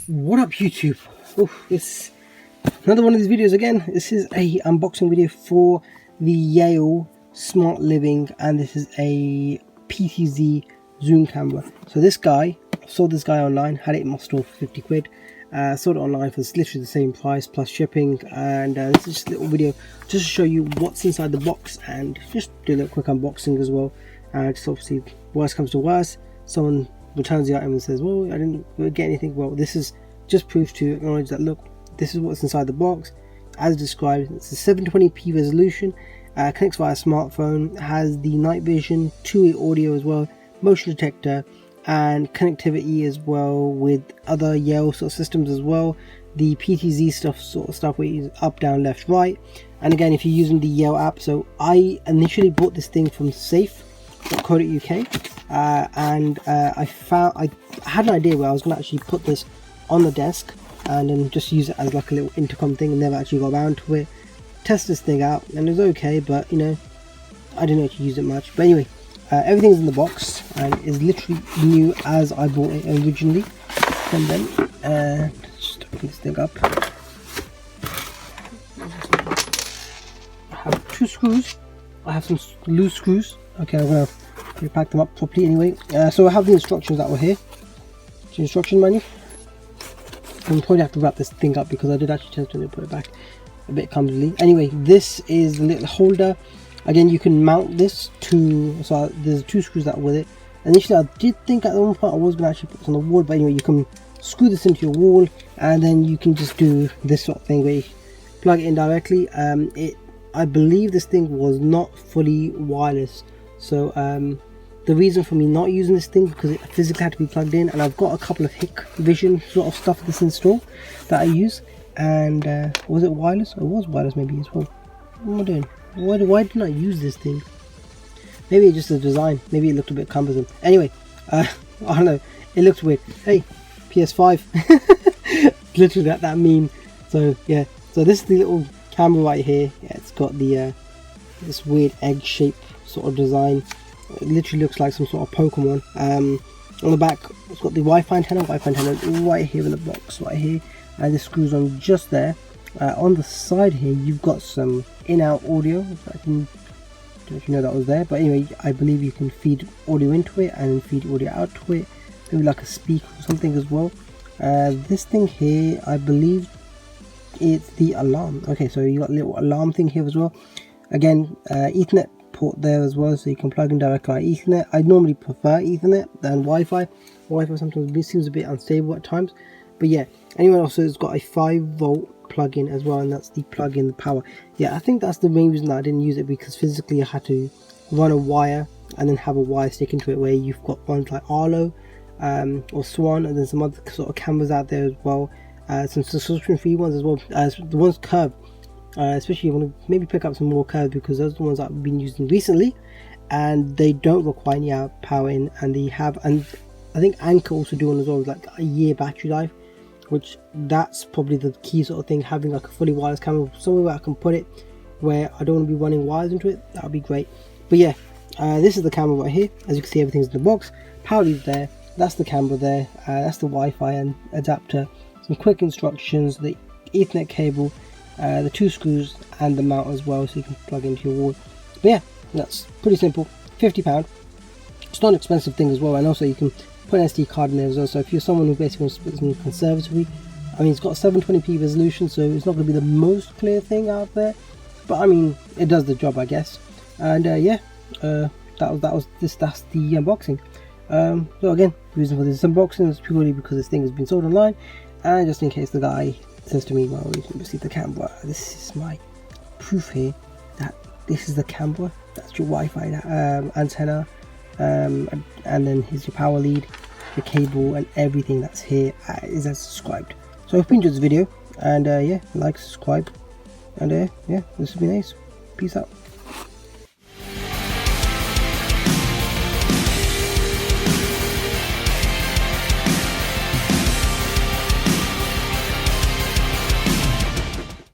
What up YouTube? Oh, it's another one of these videos again. This is a unboxing video for the Yale Smart Living, and this is a PTZ zoom camera. So this guy, I saw this guy online, had it in my store for 50 quid. Sold it online for literally the same price plus shipping, and this is just a little video just to show you what's inside the box and just do a little quick unboxing as well. Just obviously, worst comes to worst, someone returns the item and says, well, I didn't get anything. Well, this is just proof to acknowledge that, look, this is what's inside the box as described. It's a 720p resolution, connects via smartphone, has the night vision, two-way audio as well, motion detector, and connectivity as well with other Yale sort of systems as well. The PTZ stuff where you use up, down, left, right. And again, if you're using the Yale app, so I initially bought this thing from safe.co.uk, and I had an idea where I was going to actually put this on the desk and then just use it as like a little intercom thing, and never actually got around to it. Test this thing out, and it was okay, but you know, I didn't actually use it much. But anyway, everything's in the box and is literally new as I bought it originally. And then just open this thing up. I have two screws. I have some loose screws. Okay, I'm gonna repack them up properly anyway. So I have the instructions that were here. The instruction manual. I'm probably have to wrap this thing up because I did actually tend to put it back a bit clumsily. Anyway, this is the little holder. Again, you can mount this to, so there's two screws that are with it. Initially, I did think at one point I was going to actually put this on the wall, but anyway, you can screw this into your wall, and then you can just do this sort of thing where you plug it in directly. I believe this thing was not fully wireless, so the reason for me not using this thing because it physically had to be plugged in, and I've got a couple of Hikvision sort of stuff this install that I use. And was it wireless? It was wireless maybe as well. What am I doing? Why didn't I use this thing? Maybe it's just the design. Maybe it looked a bit cumbersome. Anyway, I don't know. It looks weird. Hey, PS5. Literally that meme. So yeah. So this is the little camera right here. Yeah, it's got the this weird egg shape sort of design. It literally looks like some sort of Pokemon. On the back, it's got the Wi-Fi antenna right here in the box, right here, and this screws on just there. On the side here, you've got some in-out audio. I don't know if you know that was there, but anyway, I believe you can feed audio into it and feed audio out to it, maybe like a speaker or something as well. This thing here, I believe it's the alarm. Okay, so you got a little alarm thing here as well. Again, Ethernet port there as well, so you can plug in directly via Ethernet. I normally prefer Ethernet than Wi-Fi. Wi-Fi sometimes seems a bit unstable at times, but yeah. Anyway, also it's got a 5-volt plug-in as well, and that's the plug-in, the power. Yeah, I think that's the main reason that I didn't use it, because physically I had to run a wire and then have a wire stick into it, where you've got ones like Arlo or Swan, and then some other sort of cameras out there as well, some subscription-free ones as well. The ones curved, especially you want to maybe pick up some more curved, because those are the ones that I've been using recently, and they don't require any power in, and they have, and I think Anchor also do one as well, like a year battery life, which that's probably the key sort of thing, having like a fully wireless camera somewhere where I can put it where I don't want to be running wires into it. That would be great. But yeah, this is the camera right here. As you can see, everything's in the box. Power lead there, that's the camera there, that's the Wi-Fi and adapter, some quick instructions, the Ethernet cable, the two screws, and the mount as well, so you can plug into your wall. But yeah, that's pretty simple. £50. It's not an expensive thing as well, and also you can put an SD card in there as well. So if you're someone who basically wants to put something conservatively, I mean, it's got a 720p resolution, so it's not going to be the most clear thing out there, but I mean, it does the job, I guess. And yeah, that's the unboxing. So again, the reason for this unboxing is purely because this thing has been sold online, and just in case the guy says to me, well, you can receive the camera, this is my proof here that this is the camera, that's your Wi-Fi antenna, and then here's your power lead, the cable, and everything that's here is as subscribed. So I hope you enjoyed this video, and yeah, like, subscribe, and yeah, this has been nice. Peace out.